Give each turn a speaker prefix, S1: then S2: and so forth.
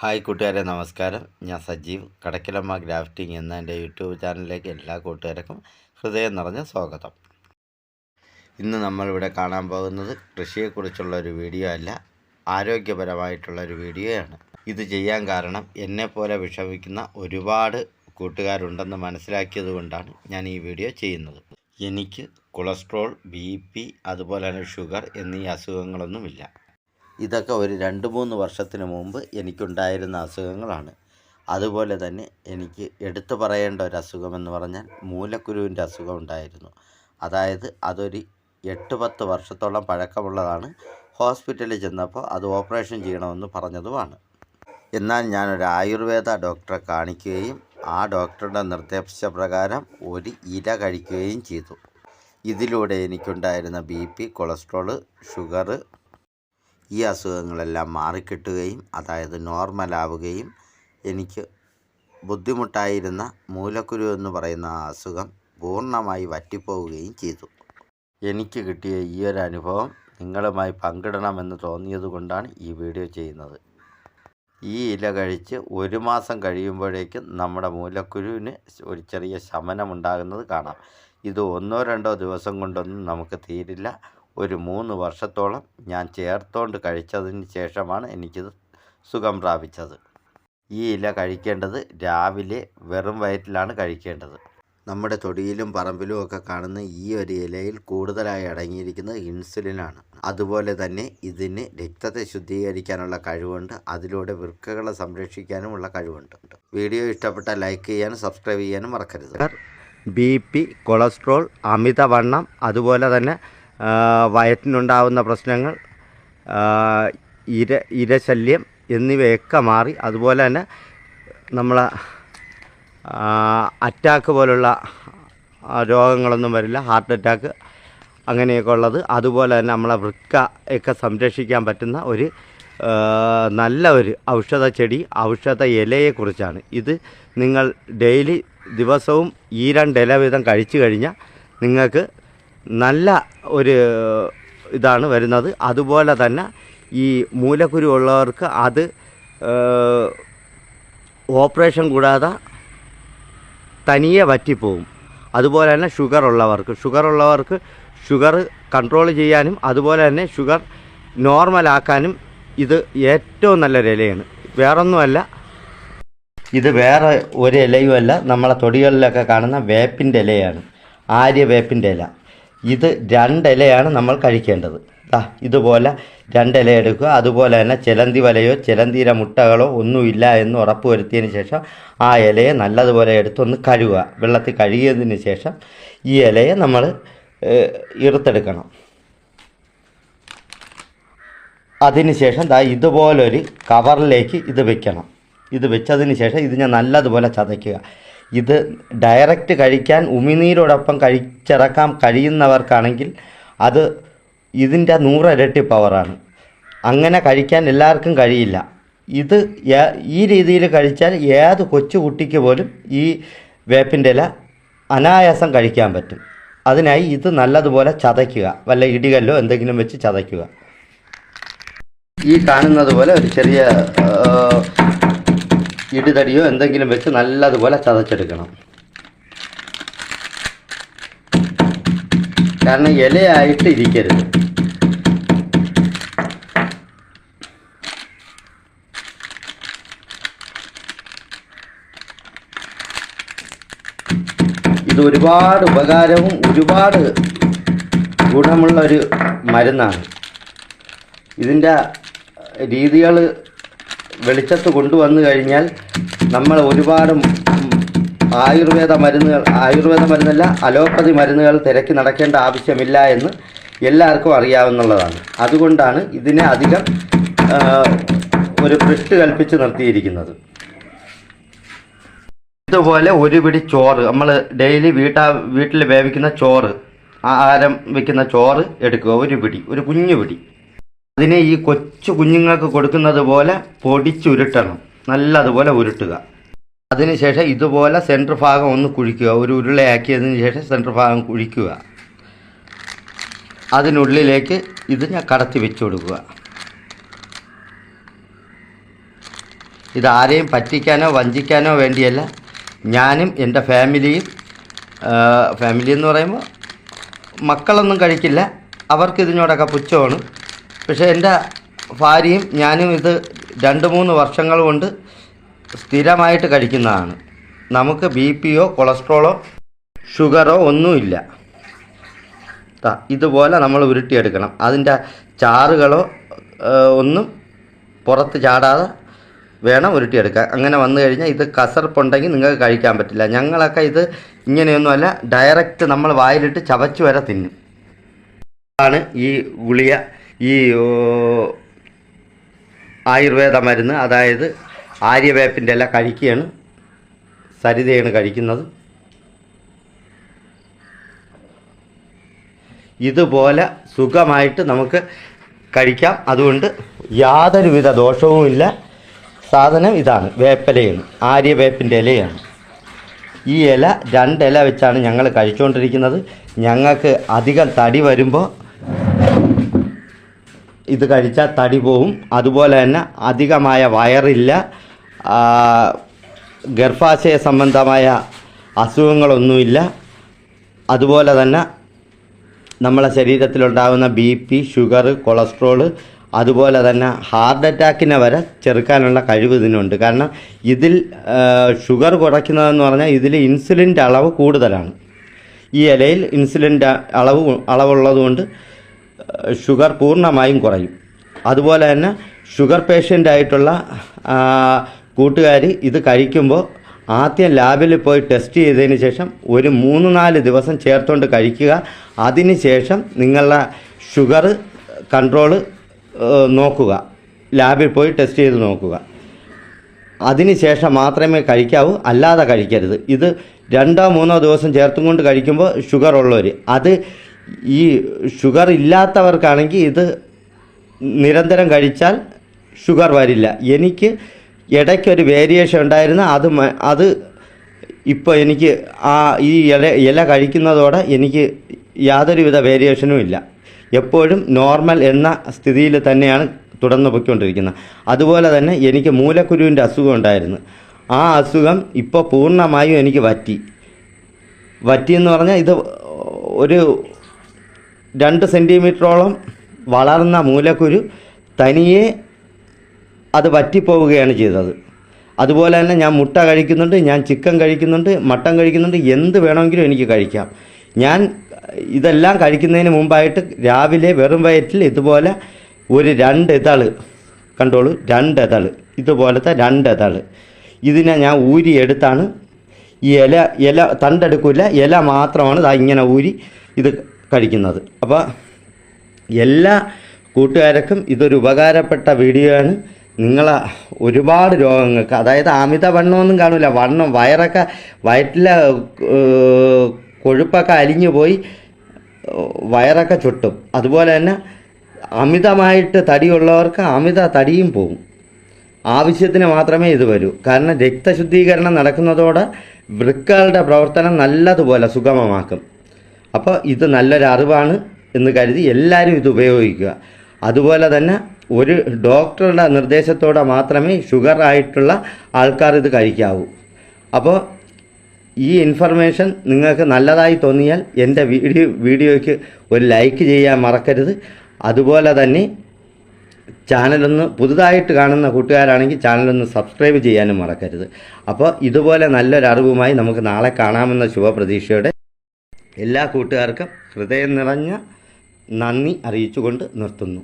S1: Hi കൂട്ടുകാരെ, നമസ്കാരം. ഞാൻ സജീവ്. കടക്കിലമ്മ ഗ്രാഫ്റ്റിംഗ് എന്ന എൻ്റെ യൂട്യൂബ് ചാനലിലേക്ക് എല്ലാ കൂട്ടുകാർക്കും ഹൃദയം നിറഞ്ഞ സ്വാഗതം. ഇന്ന് നമ്മളിവിടെ കാണാൻ പോകുന്നത് കൃഷിയെക്കുറിച്ചുള്ള ഒരു വീഡിയോ അല്ല, ആരോഗ്യപരമായിട്ടുള്ളൊരു വീഡിയോയാണ്. ഇത് ചെയ്യാൻ കാരണം എന്നെപ്പോലെ വിഷമിക്കുന്ന ഒരുപാട് കൂട്ടുകാരുണ്ടെന്ന് മനസ്സിലാക്കിയത് കൊണ്ടാണ് ഞാൻ ഈ വീഡിയോ ചെയ്യുന്നത്. എനിക്ക് കൊളസ്ട്രോൾ, BP, അതുപോലെ തന്നെ ഷുഗർ എന്നീ അസുഖങ്ങളൊന്നുമില്ല. ഇതൊക്കെ ഒരു 2-3 വർഷത്തിന് മുമ്പ് എനിക്കുണ്ടായിരുന്ന അസുഖങ്ങളാണ്. അതുപോലെ തന്നെ എനിക്ക് എടുത്തു പറയേണ്ട ഒരു അസുഖമെന്ന് പറഞ്ഞാൽ മൂലക്കുരുവിൻ്റെ അസുഖം ഉണ്ടായിരുന്നു. അതായത് അതൊരു 8-10 വർഷത്തോളം പഴക്കമുള്ളതാണ്. ഹോസ്പിറ്റലിൽ ചെന്നപ്പോൾ അത് ഓപ്പറേഷൻ ചെയ്യണമെന്ന് പറഞ്ഞതുമാണ്. എന്നാൽ ഞാനൊരു ആയുർവേദ ഡോക്ടറെ കാണിക്കുകയും ആ ഡോക്ടറുടെ നിർദ്ദേശപ്രകാരം ഒരു ഇല കഴിക്കുകയും ചെയ്തു. ഇതിലൂടെ എനിക്കുണ്ടായിരുന്ന BP, കൊളസ്ട്രോൾ, ഷുഗർ ഈ അസുഖങ്ങളെല്ലാം മാറിക്കിട്ടുകയും അതായത് നോർമലാവുകയും എനിക്ക് ബുദ്ധിമുട്ടായിരുന്ന മൂലക്കുരു എന്ന് പറയുന്ന ആ അസുഖം പൂർണ്ണമായി വറ്റിപ്പോവുകയും ചെയ്തു. എനിക്ക് കിട്ടിയ ഈ ഒരു അനുഭവം നിങ്ങളുമായി പങ്കിടണമെന്ന് തോന്നിയതുകൊണ്ടാണ് ഈ വീഡിയോ ചെയ്യുന്നത്. ഈ ഇല കഴിച്ച് 1 മാസം കഴിയുമ്പോഴേക്കും നമ്മുടെ മൂലക്കുരുവിന് ഒരു ചെറിയ ശമനമുണ്ടാകുന്നത് കാണാം. ഇത് 1-2 ദിവസം കൊണ്ടൊന്നും നമുക്ക് തീരില്ല. ഒരു 3 വർഷത്തോളം ഞാൻ ചേർത്തോണ്ട് കഴിച്ചതിന് ശേഷമാണ് എനിക്കിത് സുഖം പ്രാപിച്ചത്. ഈ ഇല കഴിക്കേണ്ടത് രാവിലെ വെറും വയറ്റിലാണ് കഴിക്കേണ്ടത്. നമ്മുടെ തൊടിയിലും പറമ്പിലും ഒക്കെ കാണുന്ന ഈ ഒരു ഇലയിൽ കൂടുതലായി അടങ്ങിയിരിക്കുന്നത് ഇൻസുലിനാണ്. അതുപോലെ തന്നെ ഇതിന് രക്തത്തെ ശുദ്ധീകരിക്കാനുള്ള കഴിവുണ്ട്. അതിലൂടെ വൃക്കകളെ സംരക്ഷിക്കാനുമുള്ള കഴിവുണ്ട്. വീഡിയോ ഇഷ്ടപ്പെട്ടാൽ ലൈക്ക് ചെയ്യാനും സബ്സ്ക്രൈബ് ചെയ്യാനും മറക്കരുത്. BP, കൊളസ്ട്രോൾ, അമിതവണ്ണം, അതുപോലെ തന്നെ വയറ്റിനുണ്ടാവുന്ന പ്രശ്നങ്ങൾ, ഇരശല്യം എന്നിവയൊക്കെ മാറി. അതുപോലെ തന്നെ നമ്മളെ അറ്റാക്ക് പോലുള്ള രോഗങ്ങളൊന്നും വരില്ല, ഹാർട്ട് അറ്റാക്ക് അങ്ങനെയൊക്കെ ഉള്ളത്. അതുപോലെ തന്നെ നമ്മളെ വൃക്കയൊക്കെ സംരക്ഷിക്കാൻ പറ്റുന്ന ഒരു നല്ല ഒരു ഔഷധ ചെടി, ഔഷധ ഇലയെക്കുറിച്ചാണ് ഇത്. നിങ്ങൾ ഡെയിലി ദിവസവും ഈ 2 ഇല വീതം കഴിച്ചു കഴിഞ്ഞാൽ നിങ്ങൾക്ക് നല്ല ഒരു ഇതാണ് വരുന്നത്. അതുപോലെ തന്നെ ഈ മൂലക്കുരു ഉള്ളവർക്ക് അത് ഓപ്പറേഷൻ കൂടാതെ തനിയെ വറ്റിപ്പോവും. അതുപോലെ തന്നെ ഷുഗർ ഉള്ളവർക്ക് ഷുഗർ കൺട്രോൾ ചെയ്യാനും അതുപോലെ തന്നെ ഷുഗർ നോർമലാക്കാനും ഇത് ഏറ്റവും നല്ലൊരു ഇലയാണ്. വേറൊന്നുമല്ല, ഇത് വേറെ ഒരു ഇലയുമല്ല, നമ്മളെ തൊടികളിലൊക്കെ കാണുന്ന വേപ്പിൻ്റെ ഇലയാണ്, ആര്യവേപ്പിൻ്റെ ഇല. ഇത് 2 ഇലയാണ് നമ്മൾ കഴിക്കേണ്ടത്. ഇതുപോലെ 2 ഇല എടുക്കുക. അതുപോലെ തന്നെ ചിലന്തി വലയോ ചിലന്തിയുടെ മുട്ടകളോ ഒന്നുമില്ല എന്ന് ഉറപ്പ് വരുത്തിയതിന് ശേഷം ആ ഇലയെ നല്ലതുപോലെ എടുത്തൊന്ന് കഴുകുക. വെള്ളത്തിൽ കഴുകിയതിന് ശേഷം ഈ ഇലയെ നമ്മൾ ഇറുത്തെടുക്കണം. അതിനുശേഷം ഇതുപോലൊരു കവറിലേക്ക് ഇത് വെക്കണം. ഇത് വെച്ചതിന് ശേഷം ഇത് ഞാൻ നല്ലതുപോലെ ചതയ്ക്കുക. ഇത് ഡയറക്റ്റ് കഴിക്കാൻ ഉമിനീരോടൊപ്പം കഴിച്ചിറക്കാൻ കഴിയുന്നവർക്കാണെങ്കിൽ അത് ഇതിൻ്റെ 100 ഇരട്ടി പവറാണ്. അങ്ങനെ കഴിക്കാൻ എല്ലാവർക്കും കഴിയില്ല. ഇത് ഈ രീതിയിൽ കഴിച്ചാൽ ഏത് കൊച്ചു കുട്ടിക്ക് പോലും ഈ വേപ്പിൻ്റെ ഇല അനായാസം കഴിക്കാൻ പറ്റും. അതിനായി ഇത് നല്ലതുപോലെ ചതയ്ക്കുക. വല്ല ഇടികല്ലോ എന്തെങ്കിലും വെച്ച് ചതയ്ക്കുക. ഈ കാണുന്നത് പോലെ ഒരു ചെറിയ ഇടിതടിയോ എന്തെങ്കിലും വെച്ച് നല്ലതുപോലെ ചതച്ചെടുക്കണം. കാരണം ഇലയായിട്ട് ഇരിക്കരുത്. ഇത് ഒരുപാട് ഉപകാരവും ഒരുപാട് ഗുണമുള്ളൊരു മരുന്നാണ്. ഇതിൻ്റെ രീതികൾ വെളിച്ചത്ത് കൊണ്ടുവന്നു കഴിഞ്ഞാൽ നമ്മൾ ഒരുപാട് ആയുർവേദ മരുന്നല്ല, അലോപ്പതി മരുന്നുകൾ തിരക്കി നടക്കേണ്ട ആവശ്യമില്ല എന്ന് എല്ലാവർക്കും അറിയാവുന്നതാണ്. അതുകൊണ്ടാണ് ഇതിനെ അധികം ഒരു ഭ്രഷ്ട് കൽപ്പിച്ച് നിർത്തിയിരിക്കുന്നത്. ഇതുപോലെ ഒരു പിടി ചോറ്, നമ്മൾ ഡെയിലി വീട്ടിൽ വേവിക്കുന്ന ചോറ്, ആഹാരം വയ്ക്കുന്ന ചോറ് എടുക്കുക. ഒരു കുഞ്ഞു പിടി. അതിനെ ഈ കൊച്ചു കുഞ്ഞുങ്ങൾക്ക് കൊടുക്കുന്നത് പോലെ പൊടിച്ചുരുട്ടണം. നല്ലതുപോലെ ഉരുട്ടുക. അതിനുശേഷം ഇതുപോലെ സെൻറ്റർ ഭാഗം ഒന്ന് കുഴിക്കുക. ഒരു ഉരുളയാക്കിയതിന് ശേഷം സെൻറ്റർ ഭാഗം കുഴിക്കുക. അതിനുള്ളിലേക്ക് ഇത് ഞാൻ കടത്തി വെച്ച് കൊടുക്കുക. ഇതാരെയും പറ്റിക്കാനോ വഞ്ചിക്കാനോ വേണ്ടിയല്ല. ഞാനും എൻ്റെ ഫാമിലിയും, ഫാമിലി എന്ന് പറയുമ്പോൾ മക്കളൊന്നും കഴിക്കില്ല, അവർക്ക് ഇതിനോടൊക്കെ പുച്ഛമാണ്. പക്ഷേ എൻ്റെ ഭാര്യയും ഞാനും ഇത് 2-3 വർഷങ്ങൾ കൊണ്ട് സ്ഥിരമായിട്ട് കഴിക്കുന്നതാണ്. നമുക്ക് BP-യോ കൊളസ്ട്രോളോ ഷുഗറോ ഒന്നുമില്ല. ഇതുപോലെ നമ്മൾ ഉരുട്ടിയെടുക്കണം. അതിൻ്റെ ചാറുകളോ ഒന്നും പുറത്ത് ചാടാതെ വേണം ഉരുട്ടിയെടുക്കാൻ. അങ്ങനെ വന്നു കഴിഞ്ഞാൽ ഇത് കസർപ്പുണ്ടെങ്കിൽ നിങ്ങൾക്ക് കഴിക്കാൻ പറ്റില്ല. ഞങ്ങളൊക്കെ ഇത് ഇങ്ങനെയൊന്നുമല്ല, ഡയറക്റ്റ് നമ്മൾ വായിലിട്ട് ചവച്ച് വരെ തിന്നും. ആണ് ഈ ഗുളിക, ഈ ആയുർവേദ മരുന്ന്, അതായത് ആര്യവേപ്പിൻ്റെ ഇല കഴിക്കുകയാണ് സരിതയാണ് കഴിക്കുന്നത്. ഇതുപോലെ സുഖമായിട്ട് നമുക്ക് കഴിക്കാം. അതുകൊണ്ട് യാതൊരുവിധ ദോഷവുമില്ല. സാധനം ഇതാണ്, വേപ്പിലയാണ്, ആര്യവേപ്പിൻ്റെ ഇലയാണ്. ഈ ഇല 2 ഇല വെച്ചാണ് ഞങ്ങൾ കഴിച്ചുകൊണ്ടിരിക്കുന്നത്. ഞങ്ങൾക്ക് അധികം തടി വരുമ്പോൾ ഇത് കഴിച്ചാൽ തടി പോവും. അതുപോലെ തന്നെ അധികമായ വയറില്ല, ഗർഭാശയ സംബന്ധമായ അസുഖങ്ങളൊന്നുമില്ല. അതുപോലെ തന്നെ നമ്മളെ ശരീരത്തിലുണ്ടാകുന്ന BP, ഷുഗർ, കൊളസ്ട്രോള്, അതുപോലെ തന്നെ ഹാർട്ട് അറ്റാക്കിനെ വരെ ചെറുക്കാനുള്ള കഴിവ് ഇതിനുണ്ട്. കാരണം ഇതിൽ ഷുഗർ കുറയ്ക്കുന്നതെന്ന് പറഞ്ഞാൽ ഇതിൽ ഇൻസുലിൻ്റെ അളവ് കൂടുതലാണ്. ഈ ഇലയിൽ ഇൻസുലിൻ്റെ അളവുള്ളതുകൊണ്ട് ഷുഗർ പൂർണ്ണമായും കുറയും. അതുപോലെ തന്നെ ഷുഗർ പേഷ്യൻ്റായിട്ടുള്ള കൂട്ടുകാർ ഇത് കഴിക്കുമ്പോൾ ആദ്യം ലാബിൽ പോയി ടെസ്റ്റ് ചെയ്തതിന് ശേഷം ഒരു 3-4 ദിവസം ചേർത്തുകൊണ്ട് കഴിക്കുക. അതിന് ശേഷം നിങ്ങളുടെ ഷുഗർ കൺട്രോള് നോക്കുക, ലാബിൽ പോയി ടെസ്റ്റ് ചെയ്ത് നോക്കുക. അതിന് ശേഷം മാത്രമേ കഴിക്കാവൂ, അല്ലാതെ കഴിക്കരുത്. ഇത് 2-3 ദിവസം ചേർത്തും കൊണ്ട് കഴിക്കുമ്പോൾ ഷുഗർ ഉള്ളവർ, അത് ഈ ഷുഗർ ഇല്ലാത്തവർക്കാണെങ്കിൽ ഇത് നിരന്തരം കഴിച്ചാൽ ഷുഗർ വരില്ല. എനിക്ക് ഇടയ്ക്കൊരു വേരിയേഷൻ ഉണ്ടായിരുന്നു, അത് ഇപ്പോൾ എനിക്ക് ഈ ഇല കഴിക്കുന്നതോടെ എനിക്ക് യാതൊരുവിധ വേരിയേഷനും ഇല്ല. എപ്പോഴും നോർമൽ എന്ന സ്ഥിതിയിൽ തന്നെയാണ് തുടർന്ന് പോയിക്കൊണ്ടിരിക്കുന്നത്. അതുപോലെ തന്നെ എനിക്ക് മൂലക്കുരുവിൻ്റെ അസുഖം ഉണ്ടായിരുന്നു. ആ അസുഖം ഇപ്പോൾ പൂർണ്ണമായും എനിക്ക് വറ്റിയെന്ന് പറഞ്ഞാൽ ഇത് ഒരു 2 സെൻറ്റിമീറ്ററോളം വളർന്ന മൂലക്കുരു തനിയെ അത് വറ്റിപ്പോവുകയാണ് ചെയ്തത്. അതുപോലെ തന്നെ ഞാൻ മുട്ട കഴിക്കുന്നുണ്ട്, ഞാൻ ചിക്കൻ കഴിക്കുന്നുണ്ട്, മട്ടൻ കഴിക്കുന്നുണ്ട്, എന്ത് വേണമെങ്കിലും എനിക്ക് കഴിക്കാം. ഞാൻ ഇതെല്ലാം കഴിക്കുന്നതിന് മുമ്പായിട്ട് രാവിലെ വെറും വയറ്റിൽ ഇതുപോലെ ഒരു 2 ഇതള് കണ്ടോളൂ, 2 ഇതള്, ഇതുപോലത്തെ 2 ഇതള് ഇതിനെ ഞാൻ ഊരിയെടുത്താണ് ഈ ഇല തണ്ടെടുക്കില്ല, ഇല മാത്രമാണ് ഇങ്ങനെ ഊരി ഇത് കഴിക്കുന്നത്. അപ്പോൾ എല്ലാ കൂട്ടുകാർക്കും ഇതൊരു ഉപകാരപ്പെട്ട വീഡിയോ ആണ്. നിങ്ങളെ ഒരുപാട് രോഗങ്ങൾക്ക്, അതായത് അമിതവണ്ണമൊന്നും കാണില്ല, വയറൊക്കെ വയറ്റിലെ കൊഴുപ്പൊക്കെ അലിഞ്ഞു പോയി വയറൊക്കെ ചുട്ടും. അതുപോലെ തന്നെ അമിതമായിട്ട് തടിയുള്ളവർക്ക് അമിത തടിയും പോകും. ആവശ്യത്തിന് മാത്രമേ ഇത് വരൂ. കാരണം രക്തശുദ്ധീകരണം നടക്കുന്നതോടെ വൃക്കകളുടെ പ്രവർത്തനം നല്ലതുപോലെ സുഗമമാക്കും. അപ്പോൾ ഇത് നല്ലൊരു അറിവാണ് എന്ന് കരുതി എല്ലാവരും ഇത് ഉപയോഗിക്കുക. അതുപോലെ തന്നെ ഒരു ഡോക്ടറുടെ നിർദ്ദേശത്തോടെ മാത്രമേ ഷുഗർ ആയിട്ടുള്ള ആൾക്കാർ ഇത് കഴിക്കാവൂ. അപ്പോൾ ഈ ഇൻഫർമേഷൻ നിങ്ങൾക്ക് നല്ലതായി തോന്നിയാൽ എൻ്റെ വീഡിയോയ്ക്ക് ഒരു ലൈക്ക് ചെയ്യാൻ മറക്കരുത്. അതുപോലെ തന്നെ ചാനലൊന്ന് പുതുതായിട്ട് കാണുന്ന കൂട്ടുകാരാണെങ്കിൽ ചാനലൊന്ന് സബ്സ്ക്രൈബ് ചെയ്യാനും മറക്കരുത്. അപ്പോൾ ഇതുപോലെ നല്ലൊരു അറിവുമായി നമുക്ക് നാളെ കാണാമെന്ന ശുഭപ്രതീക്ഷയോടെ എല്ലാ കൂട്ടുകാർക്കും ഹൃദയം നിറഞ്ഞ നന്ദി അറിയിച്ചുകൊണ്ട് നിർത്തുന്നു.